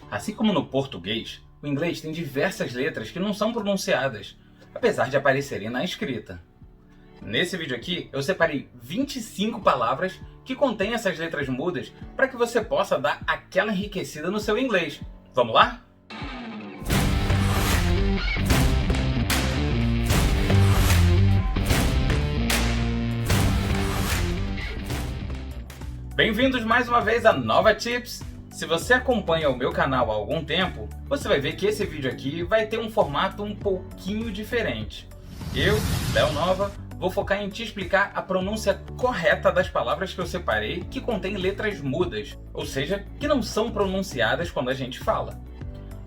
Assim como no português, o inglês tem diversas letras que não são pronunciadas, apesar de aparecerem na escrita. Nesse vídeo aqui, eu separei 25 palavras que contêm essas letras mudas para que você possa dar aquela enriquecida no seu inglês. Vamos lá? Bem-vindos mais uma vez a Nova Tips! Se você acompanha o meu canal há algum tempo, você vai ver que esse vídeo aqui vai ter um formato um pouquinho diferente. Eu, Léo Nova, vou focar em te explicar a pronúncia correta das palavras que eu separei que contêm letras mudas, ou seja, que não são pronunciadas quando a gente fala.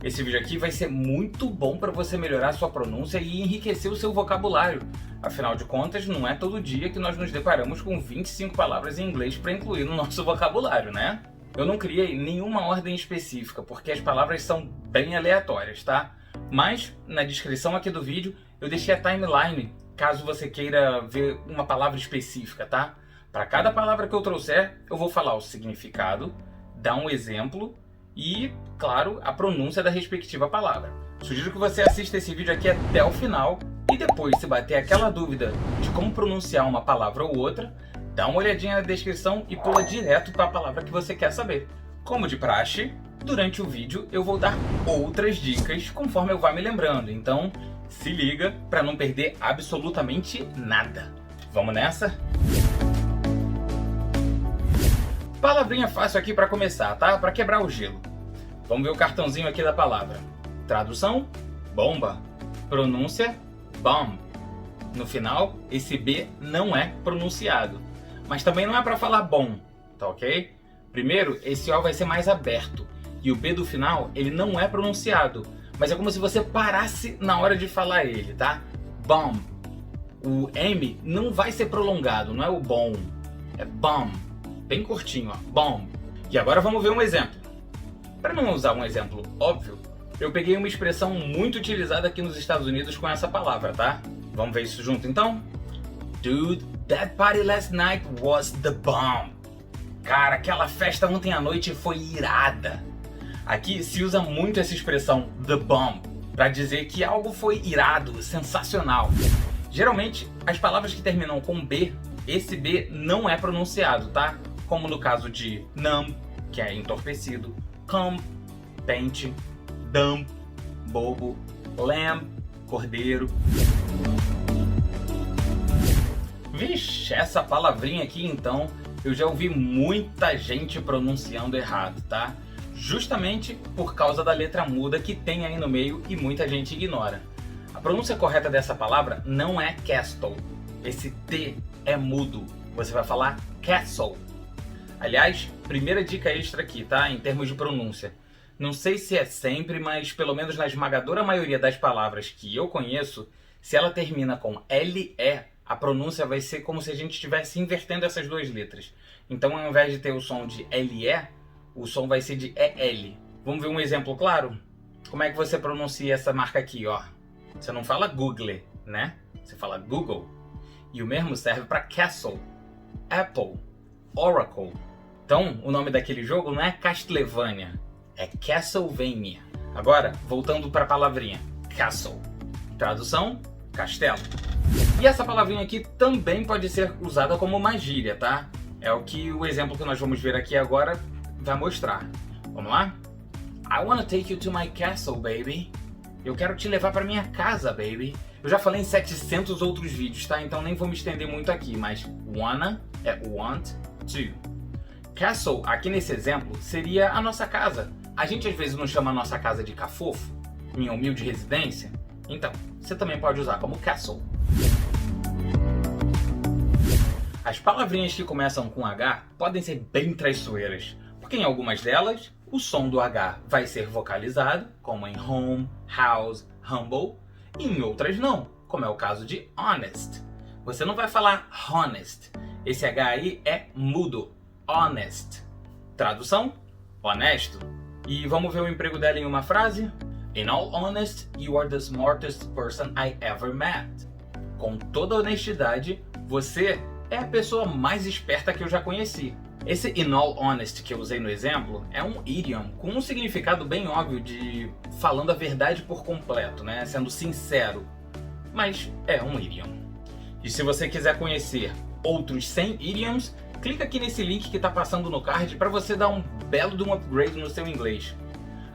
Esse vídeo aqui vai ser muito bom para você melhorar a sua pronúncia e enriquecer o seu vocabulário. Afinal de contas, não é todo dia que nós nos deparamos com 25 palavras em inglês para incluir no nosso vocabulário, né? Eu não criei nenhuma ordem específica, porque as palavras são bem aleatórias, tá? Mas, na descrição aqui do vídeo, eu deixei a timeline, caso você queira ver uma palavra específica, tá? Para cada palavra que eu trouxer, eu vou falar o significado, dar um exemplo e, claro, a pronúncia da respectiva palavra. Sugiro que você assista esse vídeo aqui até o final e depois, se bater aquela dúvida de como pronunciar uma palavra ou outra, dá uma olhadinha na descrição e pula direto para a palavra que você quer saber. Como de praxe, durante o vídeo eu vou dar outras dicas conforme eu vá me lembrando, então se liga para não perder absolutamente nada. Vamos nessa? Palavrinha fácil aqui para começar, tá? Para quebrar o gelo. Vamos ver o cartãozinho aqui da palavra. Tradução: bomba. Pronúncia: bomb. No final, esse B não é pronunciado. Mas também não é para falar bom, tá ok? Primeiro, esse O vai ser mais aberto. E o B do final, ele não é pronunciado. Mas é como se você parasse na hora de falar ele, tá? Bomb. O M não vai ser prolongado, não é o bom. É bomb. Bem curtinho, ó. Bomb. E agora vamos ver um exemplo. Para não usar um exemplo óbvio, eu peguei uma expressão muito utilizada aqui nos Estados Unidos com essa palavra, tá? Vamos ver isso junto então? Dude, that party last night was the bomb. Cara, aquela festa ontem à noite foi irada. Aqui se usa muito essa expressão the bomb para dizer que algo foi irado, sensacional. Geralmente, as palavras que terminam com B, esse B não é pronunciado, tá? Como no caso de numb, que é entorpecido, come, pente, dumb, bobo, lamb, cordeiro. Vixe, essa palavrinha aqui então, eu já ouvi muita gente pronunciando errado, tá? Justamente por causa da letra muda que tem aí no meio e muita gente ignora. A pronúncia correta dessa palavra não é castle. Esse T é mudo. Você vai falar castle. Aliás, primeira dica extra aqui, tá? Em termos de pronúncia. Não sei se é sempre, mas pelo menos na esmagadora maioria das palavras que eu conheço, se ela termina com LE, a pronúncia vai ser como se a gente estivesse invertendo essas duas letras. Então, ao invés de ter o som de LE, o som vai ser de EL. Vamos ver um exemplo claro? Como é que você pronuncia essa marca aqui, ó? Você não fala Google, né? Você fala Google. E o mesmo serve para Castle, Apple, Oracle. Então, o nome daquele jogo não é Castlevania, é Castlevania. Agora, voltando para a palavrinha, castle. Tradução: castelo. E essa palavrinha aqui também pode ser usada como uma gíria, tá? É o que o exemplo que nós vamos ver aqui agora vai mostrar. Vamos lá? I wanna take you to my castle, baby. Eu quero te levar para minha casa, baby. Eu já falei em 700 outros vídeos, tá? Então nem vou me estender muito aqui, mas wanna é want to. Castle, aqui nesse exemplo, seria a nossa casa. A gente às vezes não chama a nossa casa de cafofo, minha humilde residência. Então, você também pode usar como castle. As palavrinhas que começam com H podem ser bem traiçoeiras, porque em algumas delas o som do H vai ser vocalizado, como em home, house, humble, e em outras não, como é o caso de honest. Você não vai falar honest, esse H aí é mudo, honest. Tradução: honesto. E vamos ver o emprego dela em uma frase? In all honest, you are the smartest person I ever met. Com toda honestidade, você é a pessoa mais esperta que eu já conheci. Esse in all honesty que eu usei no exemplo é um idiom com um significado bem óbvio de falando a verdade por completo, né? Sendo sincero, mas é um idiom. E se você quiser conhecer outros 100 idioms, clica aqui nesse link que está passando no card para você dar um belo de um upgrade no seu inglês.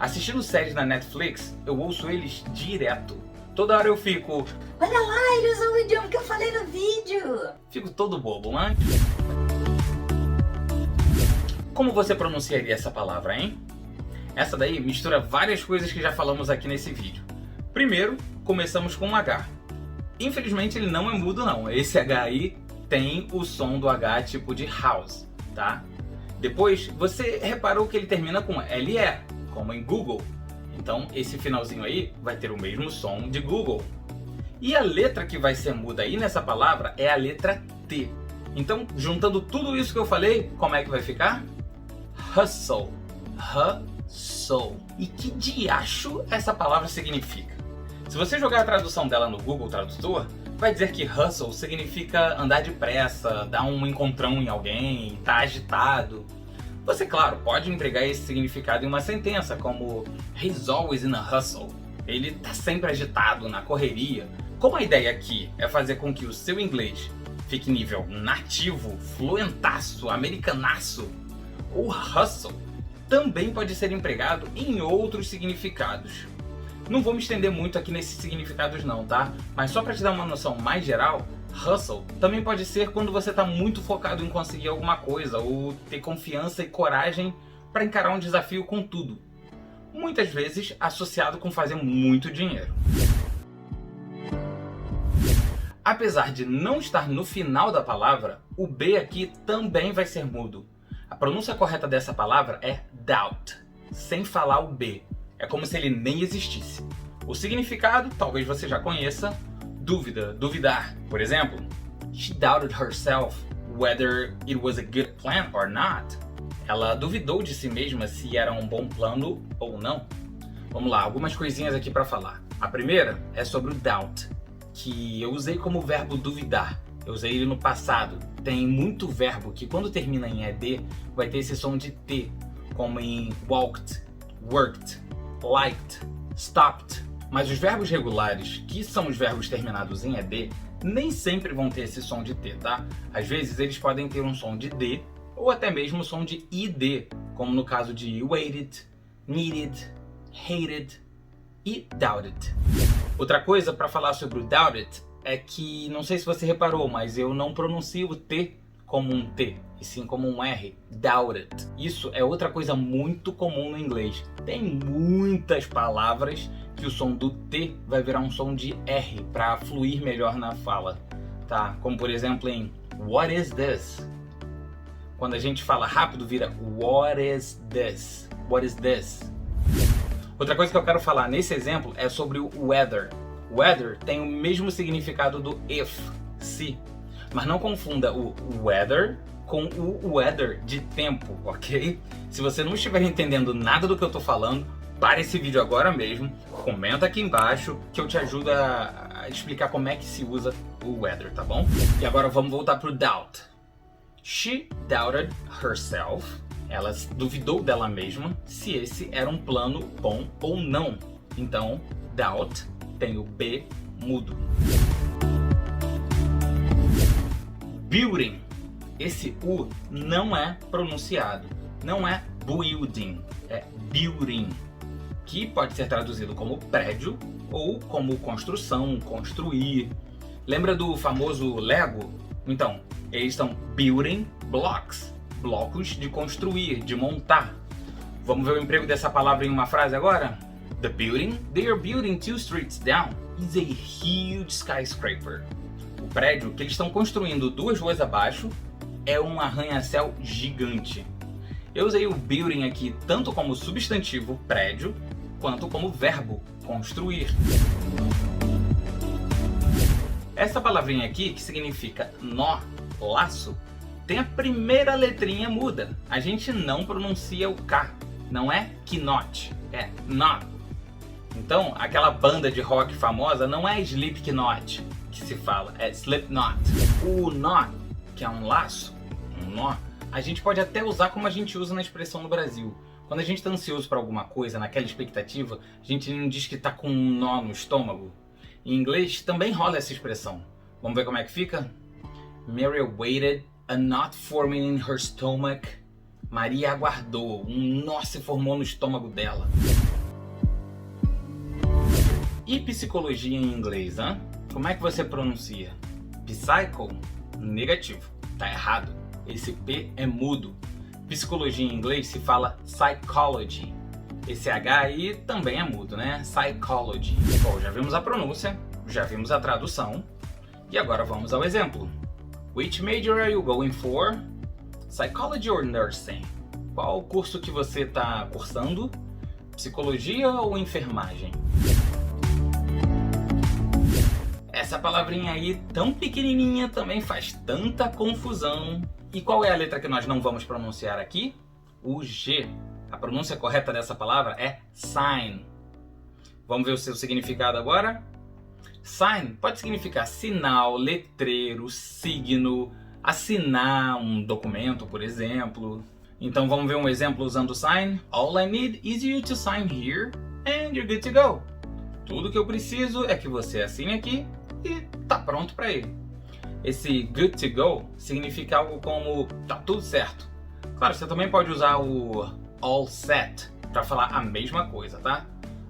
Assistindo séries na Netflix, eu ouço eles direto. Toda hora eu fico... Olha lá, ele usou o idioma que eu falei no vídeo! Fico todo bobo, né? Como você pronunciaria essa palavra, hein? Essa daí mistura várias coisas que já falamos aqui nesse vídeo. Primeiro, começamos com um H. Infelizmente ele não é mudo não, esse H aí tem o som do H tipo de house, tá? Depois, você reparou que ele termina com LE, como em Google. Então esse finalzinho aí vai ter o mesmo som de Google. E a letra que vai ser muda aí nessa palavra é a letra T. Então, juntando tudo isso que eu falei, como é que vai ficar? Hustle. Hustle. E que diacho essa palavra significa? Se você jogar a tradução dela no Google Tradutor, vai dizer que hustle significa andar depressa, dar um encontrão em alguém, estar agitado. Você, claro, pode empregar esse significado em uma sentença, como He's always in a hustle. Ele está sempre agitado, na correria. Como a ideia aqui é fazer com que o seu inglês fique nível nativo, fluentaço, americanaço, o hustle também pode ser empregado em outros significados. Não vou me estender muito aqui nesses significados não, tá? Mas só para te dar uma noção mais geral, hustle também pode ser quando você está muito focado em conseguir alguma coisa ou ter confiança e coragem para encarar um desafio com tudo. Muitas vezes associado com fazer muito dinheiro. Apesar de não estar no final da palavra, o B aqui também vai ser mudo. A pronúncia correta dessa palavra é doubt, sem falar o B. É como se ele nem existisse. O significado, talvez você já conheça, dúvida, duvidar. Por exemplo, she doubted herself whether it was a good plan or not. Ela duvidou de si mesma se era um bom plano ou não. Vamos lá, algumas coisinhas aqui para falar. A primeira é sobre o doubt, que eu usei como verbo duvidar. Eu usei ele no passado. Tem muito verbo que quando termina em ED vai ter esse som de T, como em walked, worked, liked, stopped. Mas os verbos regulares, que são os verbos terminados em ED, nem sempre vão ter esse som de T, tá? Às vezes eles podem ter um som de D, ou até mesmo um som de ID, como no caso de waited, needed, hated e doubted. Outra coisa para falar sobre o doubted é que, não sei se você reparou, mas eu não pronuncio o T como um T, e sim como um R, doubted. Isso é outra coisa muito comum no inglês. Tem muitas palavras que o som do T vai virar um som de R para fluir melhor na fala, tá? Como por exemplo em what is this? Quando a gente fala rápido vira what is this? What is this? Outra coisa que eu quero falar nesse exemplo é sobre o weather. Weather tem o mesmo significado do if, se, mas não confunda o weather com o weather de tempo, ok? Se você não estiver entendendo nada do que eu tô falando, para esse vídeo agora mesmo, comenta aqui embaixo que eu te ajudo a explicar como é que se usa o weather, tá bom? E agora vamos voltar pro doubt. She doubted herself. Ela duvidou dela mesma se esse era um plano bom ou não. Então, doubt tem o B mudo. Building. Esse U não é pronunciado. Não é building, é building, que pode ser traduzido como prédio ou como construção, construir. Lembra do famoso Lego? Então, eles estão building blocks, blocos de construir, de montar. Vamos ver o emprego dessa palavra em uma frase agora? The building they are building 2 streets down is a huge skyscraper. O prédio que eles estão construindo 2 ruas abaixo é um arranha-céu gigante. Eu usei o building aqui tanto como substantivo prédio, quanto como verbo construir. Essa palavrinha aqui, que significa nó, laço, tem a primeira letrinha muda. A gente não pronuncia o K. Não é knot, é knot. Então, aquela banda de rock famosa não é Slipknot que se fala, é Slipknot. O knot, que é um laço, um nó, a gente pode até usar como a gente usa na expressão no Brasil. Quando a gente está ansioso para alguma coisa, naquela expectativa, a gente não diz que está com um nó no estômago. Em inglês também rola essa expressão. Vamos ver como é que fica? Mary waited, a knot forming in her stomach. Maria aguardou, um nó se formou no estômago dela. E psicologia em inglês, hein? Como é que você pronuncia? Psycho? Negativo, tá errado. Esse P é mudo. Psicologia em inglês se fala psychology. Esse H aí também é mudo, né? Psychology. Bom, já vimos a pronúncia, já vimos a tradução. E agora vamos ao exemplo. Which major are you going for? Psychology or nursing? Qual o curso que você está cursando? Psicologia ou enfermagem? Essa palavrinha aí tão pequenininha também faz tanta confusão. E qual é a letra que nós não vamos pronunciar aqui? O G. A pronúncia correta dessa palavra é sign. Vamos ver o seu significado agora? Sign pode significar sinal, letreiro, signo, assinar um documento, por exemplo. Então vamos ver um exemplo usando sign. All I need is you to sign here and you're good to go. Tudo que eu preciso é que você assine aqui e tá pronto para ir. Esse good to go significa algo como tá tudo certo. Claro, você também pode usar o all set para falar a mesma coisa, tá?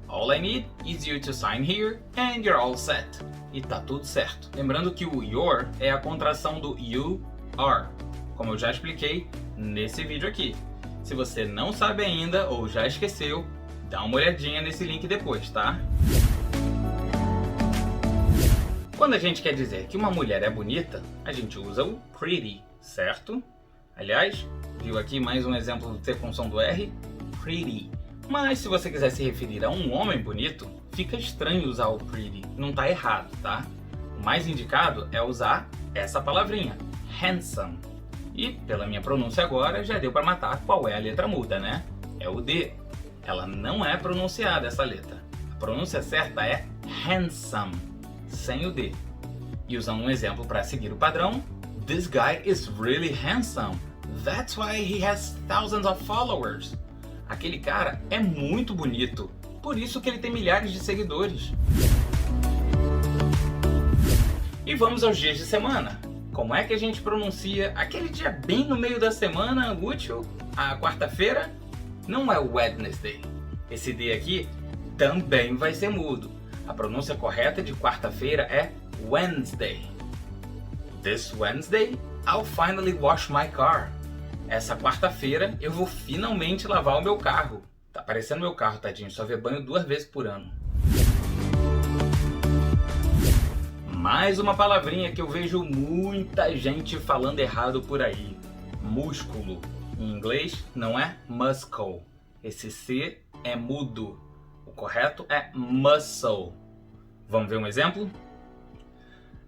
All I need is you to sign here and you're all set. E tá tudo certo. Lembrando que o your é a contração do you are, como eu já expliquei nesse vídeo aqui. Se você não sabe ainda ou já esqueceu, dá uma olhadinha nesse link depois, tá? Quando a gente quer dizer que uma mulher é bonita, a gente usa o pretty, certo? Aliás, viu aqui mais um exemplo do T com som do R? Pretty. Mas se você quiser se referir a um homem bonito, fica estranho usar o pretty. Não tá errado, tá? O mais indicado é usar essa palavrinha, handsome. E, pela minha pronúncia agora, já deu para matar qual é a letra muda, né? É o D. Ela não é pronunciada, essa letra. A pronúncia certa é handsome, sem o D. E usando um exemplo para seguir o padrão, This guy is really handsome. That's why he has thousands of followers. Aquele cara é muito bonito, por isso que ele tem milhares de seguidores. E vamos aos dias de semana. Como é que a gente pronuncia aquele dia bem no meio da semana útil, a quarta-feira? Não é Wednesday. Esse D aqui também vai ser mudo. A pronúncia correta de quarta-feira é Wednesday. This Wednesday, I'll finally wash my car. Essa quarta-feira eu vou finalmente lavar o meu carro. Tá parecendo meu carro, tadinho, só vê banho 2 vezes por ano. Mais uma palavrinha que eu vejo muita gente falando errado por aí. Músculo. Em inglês não é muscle. Esse C é mudo. O correto é muscle. Vamos ver um exemplo?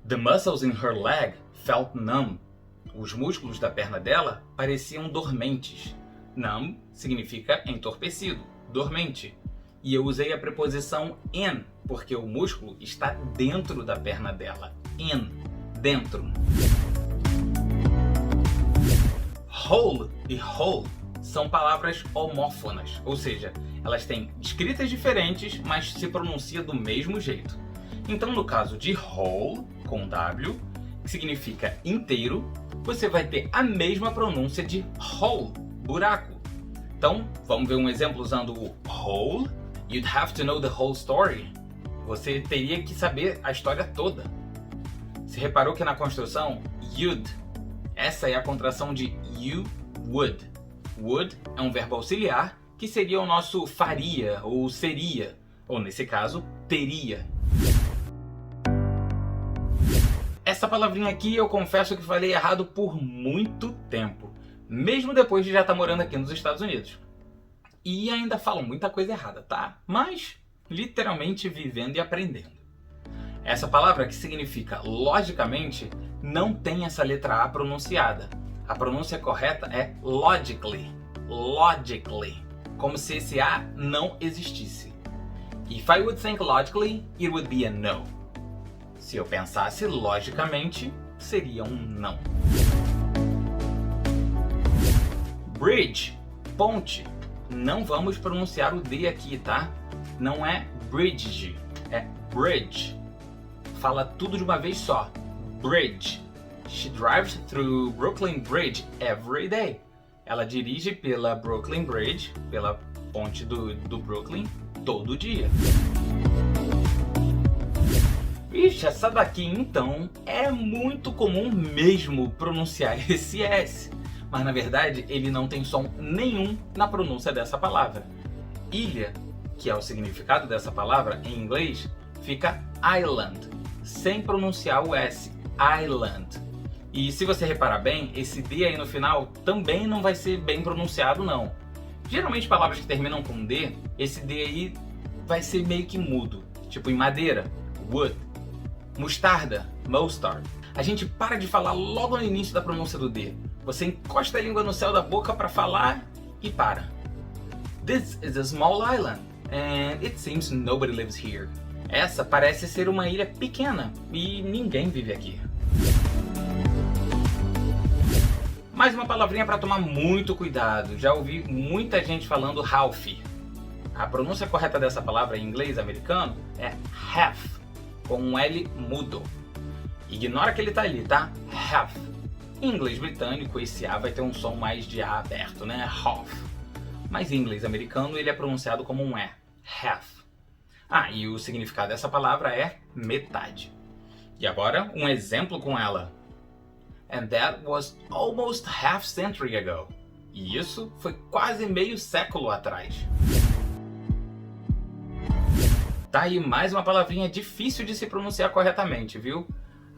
The muscles in her leg felt numb. Os músculos da perna dela pareciam dormentes. Numb significa entorpecido, dormente. E eu usei a preposição in, porque o músculo está dentro da perna dela. In, dentro. Whole e whole são palavras homófonas, ou seja, elas têm escritas diferentes, mas se pronuncia do mesmo jeito. Então, no caso de whole, com W, que significa inteiro, você vai ter a mesma pronúncia de hole, buraco. Então, vamos ver um exemplo usando o whole. You'd have to know the whole story. Você teria que saber a história toda. Você reparou que na construção, you'd, essa é a contração de you would. Would é um verbo auxiliar que seria o nosso faria ou seria, ou nesse caso, teria. Essa palavrinha aqui eu confesso que falei errado por muito tempo, mesmo depois de já estar morando aqui nos Estados Unidos. E ainda falo muita coisa errada, tá? Mas literalmente vivendo e aprendendo. Essa palavra que significa logicamente não tem essa letra A pronunciada. A pronúncia correta é logically, logically, como se esse A não existisse. If I would think logically, it would be a no. Se eu pensasse logicamente, seria um não. Bridge, ponte. Não vamos pronunciar o D aqui, tá? Não é bridge, é bridge. Fala tudo de uma vez só. Bridge. She drives through Brooklyn Bridge every day. Ela dirige pela Brooklyn Bridge, pela ponte do Brooklyn, todo dia. Vixe, essa daqui então é muito comum mesmo pronunciar esse S. Mas na verdade ele não tem som nenhum na pronúncia dessa palavra. Ilha, que é o significado dessa palavra em inglês, fica island, sem pronunciar o S, island. E se você reparar bem, esse D aí no final também não vai ser bem pronunciado não. Geralmente palavras que terminam com D, esse D aí vai ser meio que mudo. Tipo em madeira, wood. Mostarda, mustard. A gente para de falar logo no início da pronúncia do D. Você encosta a língua no céu da boca para falar e para. This is a small island, and it seems nobody lives here. Essa parece ser uma ilha pequena e ninguém vive aqui. Mais uma palavrinha para tomar muito cuidado. Já ouvi muita gente falando half. A pronúncia correta dessa palavra em inglês americano é half, com um L mudo. Ignora que ele tá ali, tá? Half. Em inglês britânico, esse A vai ter um som mais de A aberto, né? Half. Mas em inglês americano, ele é pronunciado como um E. Half. Ah, e o significado dessa palavra é metade. E agora, um exemplo com ela. And that was almost half century ago. E isso foi quase meio século atrás. Tá aí mais uma palavrinha difícil de se pronunciar corretamente, viu?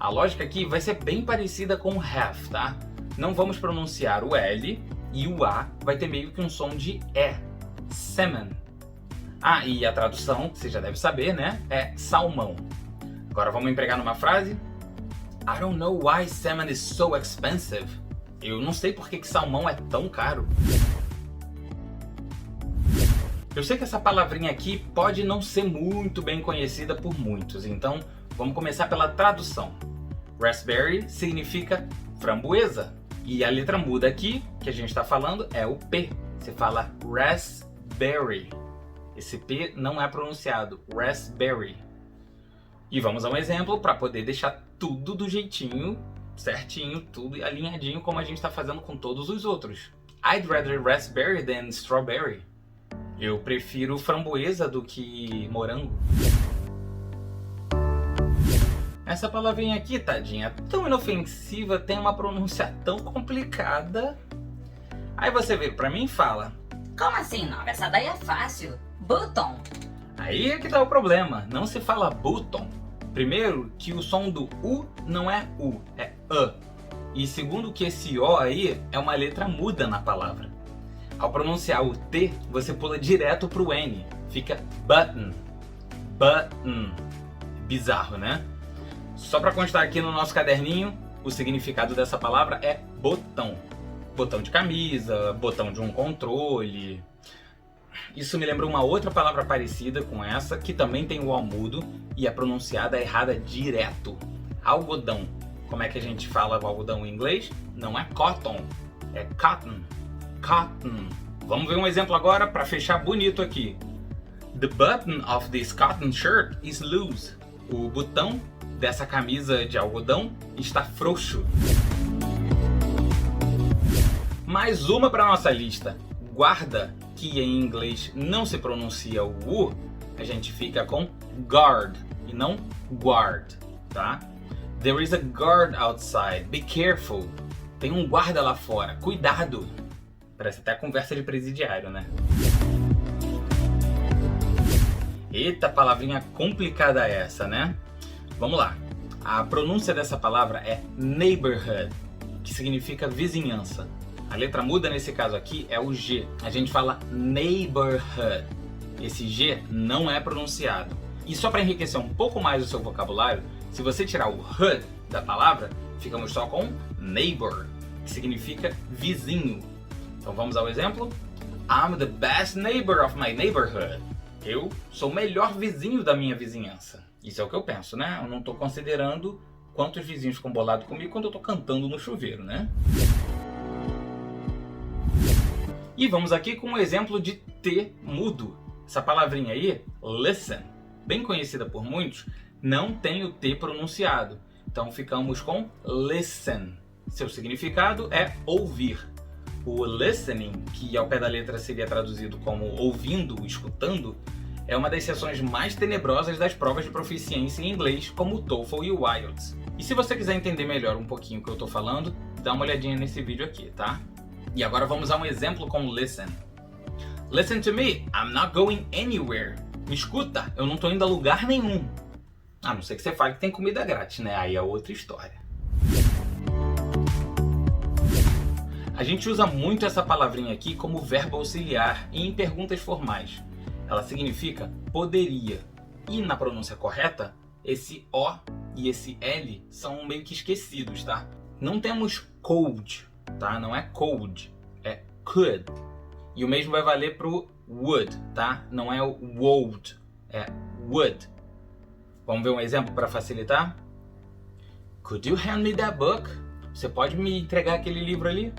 A lógica aqui vai ser bem parecida com half, tá? Não vamos pronunciar o L e o A vai ter meio que um som de E. Salmon. Ah, e a tradução, que você já deve saber, né? É salmão. Agora vamos empregar numa frase. I don't know why salmon is so expensive. Eu não sei por que salmão é tão caro. Eu sei que essa palavrinha aqui pode não ser muito bem conhecida por muitos, então vamos começar pela tradução. Raspberry significa framboesa. E a letra muda aqui, que a gente está falando, é o P. Você fala raspberry. Esse P não é pronunciado, raspberry. E vamos a um exemplo para poder deixar tudo do jeitinho, certinho, tudo alinhadinho como a gente está fazendo com todos os outros. I'd rather raspberry than strawberry. Eu prefiro framboesa do que morango. Essa palavrinha aqui, tadinha, tão inofensiva, tem uma pronúncia tão complicada. Aí você vira pra mim e fala: Como assim, Nova? Essa daí é fácil. Button. Aí é que tá o problema, não se fala button. Primeiro, que o som do U não é U, é A. E segundo, que esse O aí é uma letra muda na palavra. Ao pronunciar o T, você pula direto pro N. Fica button. Button. Bizarro, né? Só para constar aqui no nosso caderninho, o significado dessa palavra é botão. Botão de camisa, botão de um controle. Isso me lembra uma outra palavra parecida com essa, que também tem o O mudo e é pronunciada errada direto. Algodão. Como é que a gente fala o algodão em inglês? Não é cotton, é cotton. Cotton. Vamos ver um exemplo agora para fechar bonito aqui. The button of this cotton shirt is loose. O botão dessa camisa de algodão está frouxo. Mais uma para nossa lista. Guarda, que em inglês não se pronuncia o U, a gente fica com guard e não guard, tá? There is a guard outside. Be careful. Tem um guarda lá fora. Cuidado. Parece até conversa de presidiário, né? Eita, palavrinha complicada essa, né? Vamos lá. A pronúncia dessa palavra é neighborhood, que significa vizinhança. A letra muda nesse caso aqui é o G. A gente fala neighborhood. Esse G não é pronunciado. E só para enriquecer um pouco mais o seu vocabulário, se você tirar o hood da palavra, ficamos só com neighbor, que significa vizinho. Então vamos ao exemplo. I'm the best neighbor of my neighborhood. Eu sou o melhor vizinho da minha vizinhança. Isso é o que eu penso, né? Eu não estou considerando quantos vizinhos ficam bolados comigo quando eu estou cantando no chuveiro, né? E vamos aqui com um exemplo de T mudo. Essa palavrinha aí, listen, bem conhecida por muitos, não tem o T pronunciado. Então ficamos com listen. Seu significado é ouvir. O listening, que ao pé da letra seria traduzido como ouvindo, escutando, é uma das seções mais tenebrosas das provas de proficiência em inglês, como o TOEFL e o IELTS. E se você quiser entender melhor um pouquinho o que eu estou falando, dá uma olhadinha nesse vídeo aqui, tá? E agora vamos a um exemplo com listen. Listen to me, I'm not going anywhere. Me escuta, eu não estou indo a lugar nenhum. A não ser que você fale que tem comida grátis, né? Aí é outra história. A gente usa muito essa palavrinha aqui como verbo auxiliar e em perguntas formais. Ela significa poderia. E na pronúncia correta, esse O e esse L são meio que esquecidos, tá? Não temos could, tá? Não é cold, é could. E o mesmo vai valer pro would, tá? Não é o would, é would. Vamos ver um exemplo para facilitar? Could you hand me that book? Você pode me entregar aquele livro ali?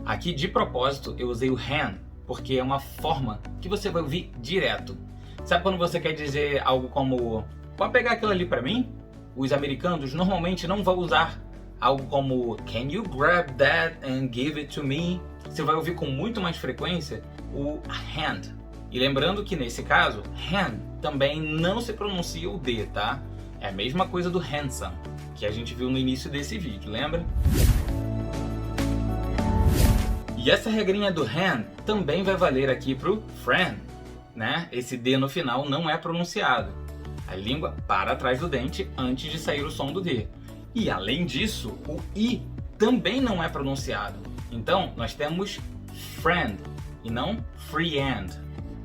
Aqui, de propósito, eu usei o hand, porque é uma forma que você vai ouvir direto. Sabe quando você quer dizer algo como pode pegar aquilo ali para mim? Os americanos normalmente não vão usar algo como can you grab that and give it to me? Você vai ouvir com muito mais frequência o hand. E lembrando que nesse caso, hand também não se pronuncia o D, tá? É a mesma coisa do handsome, que a gente viu no início desse vídeo, lembra? E essa regrinha do hand também vai valer aqui pro friend, né? Esse D no final não é pronunciado. A língua para atrás do dente antes de sair o som do D. E além disso, o I também não é pronunciado. Então, nós temos friend e não friend.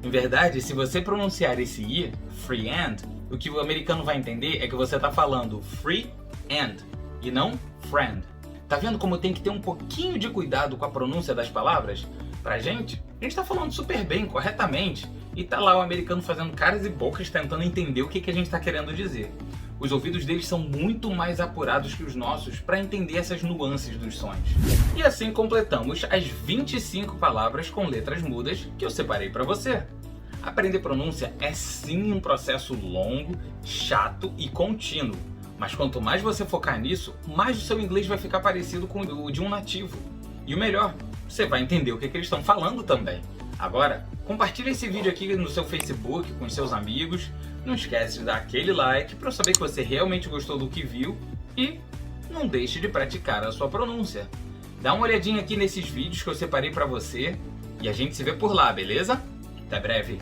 Em verdade, se você pronunciar esse I, friend, o que o americano vai entender é que você está falando free and e não friend. Tá vendo como tem que ter um pouquinho de cuidado com a pronúncia das palavras? Pra gente, a gente tá falando super bem, corretamente, e tá lá o americano fazendo caras e bocas tentando entender o que a gente tá querendo dizer. Os ouvidos deles são muito mais apurados que os nossos para entender essas nuances dos sons. E assim completamos as 25 palavras com letras mudas que eu separei para você. Aprender pronúncia é sim um processo longo, chato e contínuo. Mas quanto mais você focar nisso, mais o seu inglês vai ficar parecido com o de um nativo. E o melhor, você vai entender o que eles estão falando também. Agora, compartilhe esse vídeo aqui no seu Facebook com seus amigos. Não esquece de dar aquele like para eu saber que você realmente gostou do que viu. E não deixe de praticar a sua pronúncia. Dá uma olhadinha aqui nesses vídeos que eu separei para você. E a gente se vê por lá, beleza? Até breve!